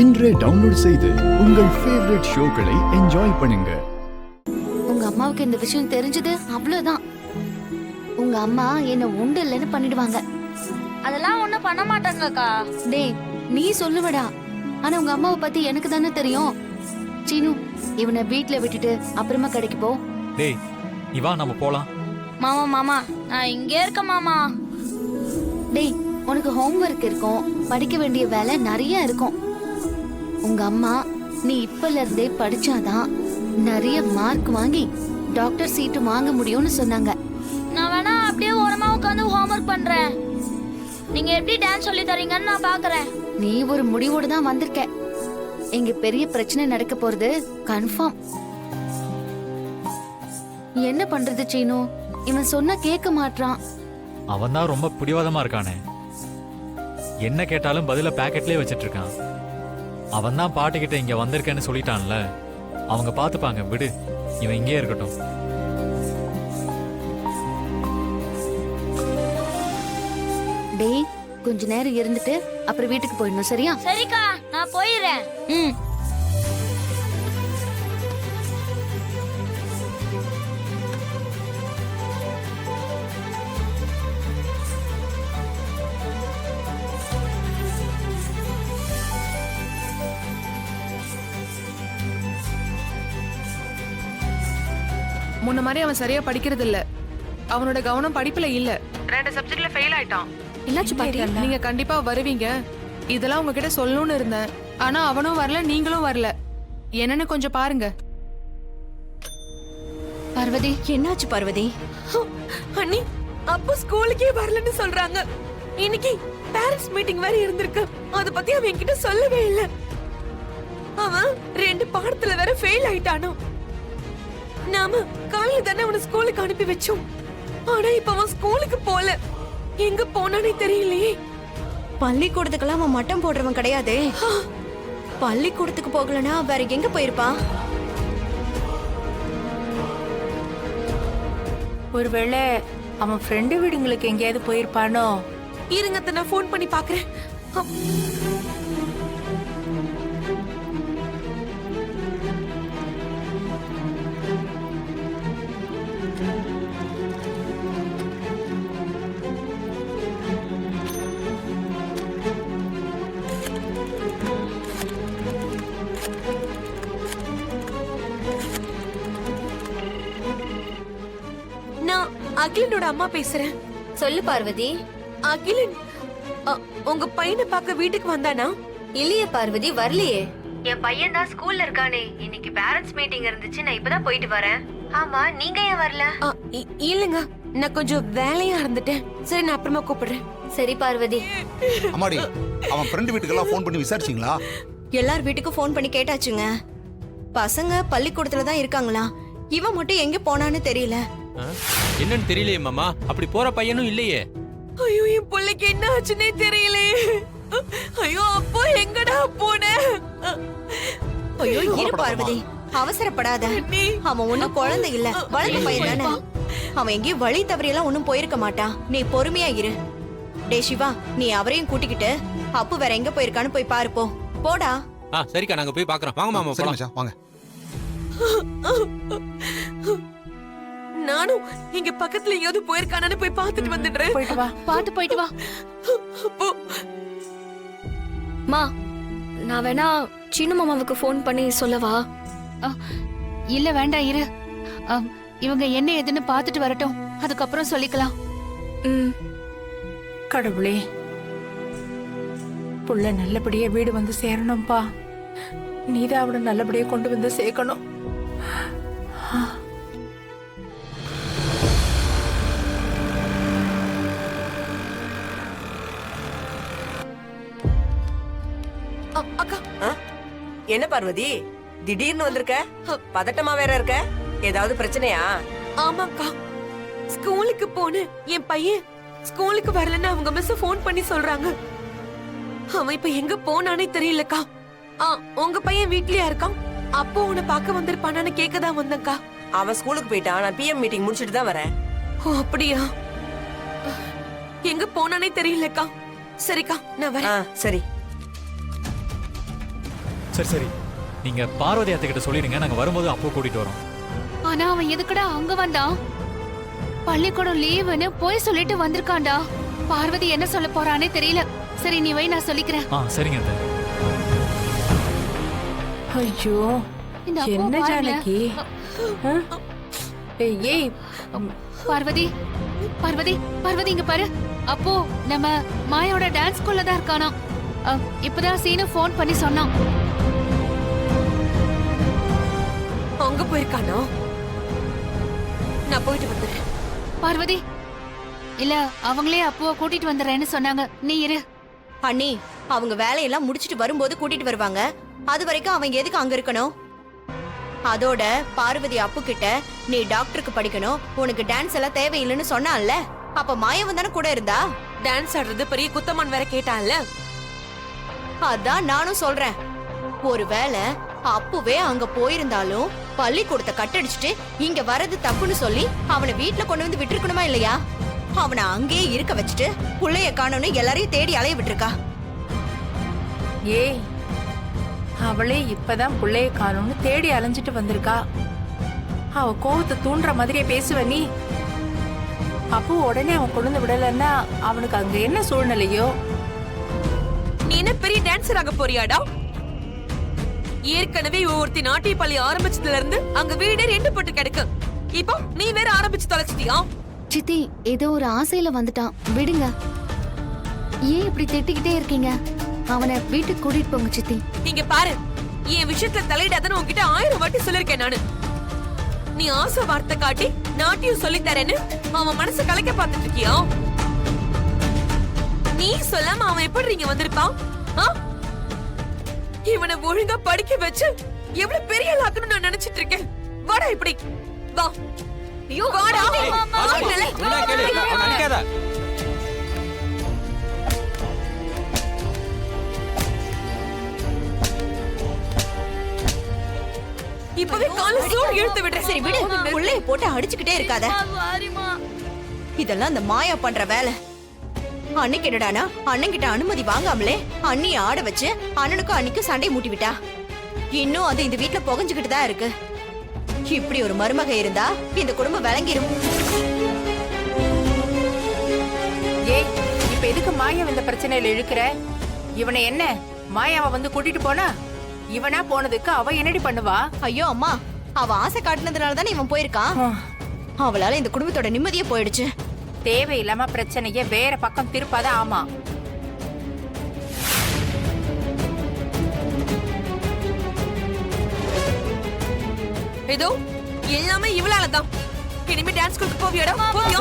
இன்றே டவுன்லோட் செய்து உங்கள் ஃபேவரட் ஷோக்களை என்ஜாய் பண்ணுங்க. உங்க அம்மாவுக்கு இந்த விஷயம் தெரிஞ்சது அவ்வளவுதான். உங்க அம்மா என்ன உண்டு இல்லைன்னு பண்ணிடுவாங்க. அதெல்லாம் ஒண்ணும் பண்ண மாட்டாங்கக்கா. டேய் நீ சொல்லுவடா, ஆனா உங்க அம்மாவை பத்தி எனக்கு தானே தெரியும். சீனு, இவனை வீட்ல விட்டுட்டு அப்புறமா கடைக்கு போ. டேய் இவா நம்ம போலாம். மாமா மாமா நான் இங்கே இருக்க மாமா. டேய் உனக்கு ஹோம்வொர்க் இருக்கும், படிக்க வேண்டிய வேலை நிறைய இருக்கும். உங்க அம்மா நீ இப்பல இருந்தே படிச்சாதான் நிறைய மார்க் வாங்கி டாக்டர் சீட்டு வாங்க முடியும்னு சொன்னாங்க. நான் வேணா அப்படியே ஓரமா உட்காந்து ஹோம்வொர்க் பண்றேன். நீங்க எப்படி டான்ஸ் சொல்லி தரீங்கன்னு நான் பாக்குறேன். நீ ஒரு முடிவோடு தான் வந்திருக்க. இங்க பெரிய பிரச்சனை நடக்க போறது கன்ஃபார்ம். என்ன பண்றது சீனு, இவன் சொன்னா கேட்க மாட்டான். அவன் தான் ரொம்ப பிடிவாதமா இருக்கானே. என்ன கேட்டாலும் பதில பாக்கெட்லயே வச்சிட்டு இருக்கான். அவன் தான் பாட்டுக்கிட்ட இங்க வந்திருக்கேன்னு சொல்லிட்டான்ல, அவங்க பாத்துப்பாங்க, விடு. இவன் இங்கே இருக்கட்டும். டேய் கொஞ்ச நேரம் இருந்துட்டு அப்புறம் வீட்டுக்கு போயிடணும், சரியா? சரிக்கா நான் போயிடுறேன். ம். முன்ன மாதிரி அவன் சரியா படிக்கிறது இல்ல. அவனோட கவனம் படிப்புல இல்ல. 2 சப்ஜெக்ட்ல ஃபெயில் ஆயிட்டான். என்னாச்சு பாட்டி? நீங்க கண்டிப்பா வருவீங்க, இதெல்லாம் உங்ககிட்ட சொல்லணும்னு இருந்தேன். ஆனா அவனும் வரல, நீங்களும் வரல. என்னன்னு கொஞ்சம் பாருங்க. பார்வதி, என்னாச்சு பார்வதி? அண்ணி, அப்பா ஸ்கூலுக்கே வரலன்னு சொல்றாங்க. இன்னைக்கு பேரண்ட்ஸ் மீட்டிங் வேற இருந்திருக்கு. அத பத்தி அவன் என்கிட்ட சொல்லவே இல்ல. அவன் 2 பாடத்துல வேற ஃபெயில் ஆயிட்டானோ. நாம காலையில தானே அவனை ஸ்கூலுக்கு அனுப்பி வச்சோம். ஆனா இப்ப அவன் ஸ்கூலுக்கு போல. எங்க போனானே தெரியலையே. பள்ளிக்கூடத்துக்கெல்லாம் அவன் மட்டம் போடுறவன் கிடையாதே. பள்ளிக்கூடத்துக்கு போகலனா வேற எங்க போயிருப்பான்? ஒருவேளை அவன் ஃப்ரெண்டு வீடுங்களுக்கு எங்கேயாவது போயிருப்பானோ? இருங்க, நான் ஃபோன் பண்ணி பாக்குறேன். நான் அகிலனோட அம்மா பேசுறேன். சொல்லு பார்வதி. அகிலன், உங்க பையனை பார்க்க வீட்டுக்கு வந்தானா? இல்லையே பார்வதி, வரலையே. என் பையன் தான் ஸ்கூல்ல இருக்கானே. இன்னைக்கு பேரண்ட்ஸ் மீட்டிங் இருந்துச்சு, நான் இப்பதான் போயிட்டு வரேன். ஆமா, நீங்க ஏன் வரல? இல்லங்க, நான் கொஞ்சம் வேலையா இருந்துட்டேன். சரி, நான் அப்புறமா கூப்பிடுறேன். சரி பார்வதி. அம்மாடி, அவன் ஃப்ரெண்ட் வீட்டுக்கெல்லாம் ஃபோன் பண்ணி விசாரிச்சீங்களா? எல்லார் வீட்டுக்கும் ஃபோன் பண்ணி கேட்டாச்சுங்க. பசங்க பள்ளிக்கூடத்துல தான் இருக்காங்களா. இவன் மட்டும் எங்க போனான்னு தெரியல. என்னன்னு தெரியலையே மாமா. அப்படி போற பையனும் இல்லையே. ஐயோ, என் பிள்ளைக்கு என்ன ஆச்சுன்னே தெரியலையே. ஐயோ, அப்போ எங்கடா போன? ஐயோ இரு பார்வதி, அவசரப்படாத. அவன் ஒண்ணும் குழந்தை இல்ல, வளர்ந்த பையன் தானே. அவன் எங்கேயும் வழி தவறியெல்லாம் ஒண்ணும் போயிருக்க மாட்டான். நீ பொறுமையா இரு. டே சிவா, நீ அவரையும் கூட்டிக்கிட்டு அப்பு வேற எங்க போயிருக்கான்னு போய் பாரு. போடா. சரிக்கா, நாங்க போய் பாக்குறோம். வாங்க மாமா, சரி போலாம். மச்சான், வாங்க. நானும் இங்க பக்கத்துல எங்கயாவது போயிருக்கானு போய் பாத்துட்டு வந்துடுறேன். போயிட்டு வா. பாத்து போயிட்டு வா. அப்போ மா, நான் வேணா சீனு மாமாவுக்கு ஃபோன் பண்ணி சொல்லவா? இல்ல வேண்டாம், இரு. இவங்க என்ன ஏதுன்னு பாத்துட்டு வரட்டும், அதுக்கப்புறம் சொல்லிக்கலாம். கடவுளே, புள்ள நல்லபடியா வீடு வந்து சேரணும்பா. நீதான் அவளை நல்லபடியா கொண்டு வந்து சேர்க்கணும். அக்கா. என்ன பார்வதி, திடீர்னு வந்திருக்க? பதட்டமா வேற இருக்க? ஏதாவது பிரச்சனையா? ஆமாக்கா, ஸ்கூலுக்கு போன என் பையன் ஸ்கூலுக்கு வரலன்னு அவங்க மிஸ் ஃபோன் பண்ணி சொல்றாங்க. அவன் இப்ப எங்க போனானே தெரியலக்கா. உங்க பையன் வீட்லயா இருக்கான்? அப்போ உன்னை பார்க்க வந்திருப்பானான்னு கேட்கதான் வந்தேன்க்கா. அவன் ஸ்கூலுக்கு போயிட்டான். நான் பிஎம் மீட்டிங் முடிச்சிட்டு தான் வரேன். ஓ அப்படியா? எங்க போனானே தெரியலக்கா. சரிக்கா, நான் வரேன். சரி. சரி சரி நீங்க பார்வதி அத்தைகிட்ட சொல்லிடுங்க, நாங்க வரும்போது அப்போ கூட்டிட்டு வரோம். ஆனா அவன் எதுக்குடா அங்க வந்தான்? பள்ளிக்கூடம் லீவுன்னு போய் சொல்லிட்டு வந்திருக்கான்டா. பார்வதி என்ன சொல்ல போறானே தெரியல. சரி நீ வை, நான் சொல்லிக்கிறேன். சரிங்க அத்தை. ஐயோ இந்த அப்பு என்ன பாருங்க. ஜானகி ஆ? ஏய் பார்வதி பார்வதி பார்வதி இங்க பாரு. அப்போ நம்ம மாயோட டான்ஸ் ஸ்கூல்ல தான் இருக்கானா. இப்பதான் சீனு ஃபோன் பண்ணி சொன்னான். அங்க போயிருக்கானோ? நான் போயிட்டு வந்துடுறேன். பார்வதி இல்ல அவங்களே அப்புவ கூட்டிட்டு வந்துடுறேன்னு சொன்னாங்க. நீ இரு. அண்ணி அவங்க வேலையெல்லாம் முடிச்சிட்டு வரும்போது கூட்டிட்டு வருவாங்க. அது வரைக்கும் அவன் எதுக்கு அங்க இருக்கணும்? அதோட பார்வதி அப்பு கிட்ட நீ டாக்டருக்கு படிக்கணும், உனக்கு டான்ஸ் எல்லாம் தேவையில்லைன்னு சொன்னான்ல, அப்ப மாயவன் தானே கூட இருந்தா? டான்ஸ் ஆடுறது பெரிய குத்தமான் வேற கேட்டான்ல. அதான் நானும் சொல்றேன். ஒருவேளை அப்புவே அங்க போயிருந்தாலும் பள்ளிக்கூடத்தை கட்டடிச்சிட்டு இங்க வரது தப்புன்னு சொல்லி அவனை வீட்டுல கொண்டு வந்து விட்டுருக்கணுமா இல்லையா? அவனை அங்கேயே இருக்க வச்சுட்டு புள்ளைய காணோன்னு எல்லாரையும் தேடி அலைய விட்டுருக்கா. ஏய் அவளே இப்பதான் புள்ளைய காணும்னு தேடி அலைஞ்சிட்டு வந்திருக்கா. அவ கோவத்தை தூண்டுற மாதிரியே பேசுவ நீ. அப்போ உடனே அவன் கொண்டு விடலன்னா அவனுக்கு அங்க என்ன சூழ்நிலையோ? நீ என்ன பெரிய டான்சர் ஆக போறியாடா? ஏற்கனவே ஒருத்தி நாட்டிய பள்ளி ஆரம்பிச்சதுல இருந்து அங்க வீடே 2 போட்டு கிடக்கு. இப்போ நீ வேற ஆரம்பிச்சு தொலைச்சிட்டியா? சித்தி ஏதோ ஒரு ஆசையில வந்துட்டான், விடுங்க. ஏன் இப்படி திட்டிக்கிட்டே இருக்கீங்க? அவனை வீட்டுக்கு கூட்டிட்டு போங்க சித்தி. இங்க பாரு, என் விஷயத்துல தலையிடாதன்னு உன்கிட்ட 1000 வாட்டி சொல்லிருக்கேன் நானு. நீ ஆசை வார்த்தை காட்டி நாட்டியம் சொல்லி தரேன்னு அவன் மனசை கலைக்க பார்த்துட்டு இருக்கியா? நீ சொல்லாம அவன் எப்படி இங்க வந்திருப்பான்? இவனை ஒழுங்கா படிக்க வச்சு எவ்வளவு பெரிய ஆளாக்கணும்னு நான் நினைச்சிட்டு இருக்கேன். வாடா இப்படி வா. ஐயோ வாடா. நினைக்காத. இப்பவே கால சூடு இழுத்து விடுறேன். சரி விடு, புள்ளைய போட்டு அடிச்சுக்கிட்டே இருக்காத. இதெல்லாம் அந்த மாயா பண்ற வேலை. அன்னைக்கு என்னடானா அண்ணன் கிட்ட அனுமதி வாங்காமலே அண்ணிய ஆட வச்சு அண்ணனுக்கும் அன்னிக்கும் சண்டை மூட்டி விட்டா. இன்னும் அது இந்த வீட்டுல புகஞ்சுக்கிட்டு தான் இருக்கு. இப்படி ஒரு மருமக இருந்தா இந்த குடும்பம் விளங்கிரும். ஏய் இப்ப எதுக்கு மாயா இந்த பிரச்சனையில இழுக்கிற? இவனை என்ன மாயாவை வந்து கூட்டிட்டு போனா? இவனா போனதுக்கு அவ என்னடி பண்ணுவா? ஐயோ அம்மா, அவ ஆசை காட்டினதுனால தானே இவன் போயிருக்கான். அவளால இந்த குடும்பத்தோட நிம்மதியே போயிடுச்சு. தேவையில்லாம பிரச்சனைய வேற பக்கம் திருப்பாத. ஆமா ஏதோ எல்லாமே இவளாலதான். இனிமே டான்ஸ் ஸ்கூலுக்கு போவியாடா? போவியா?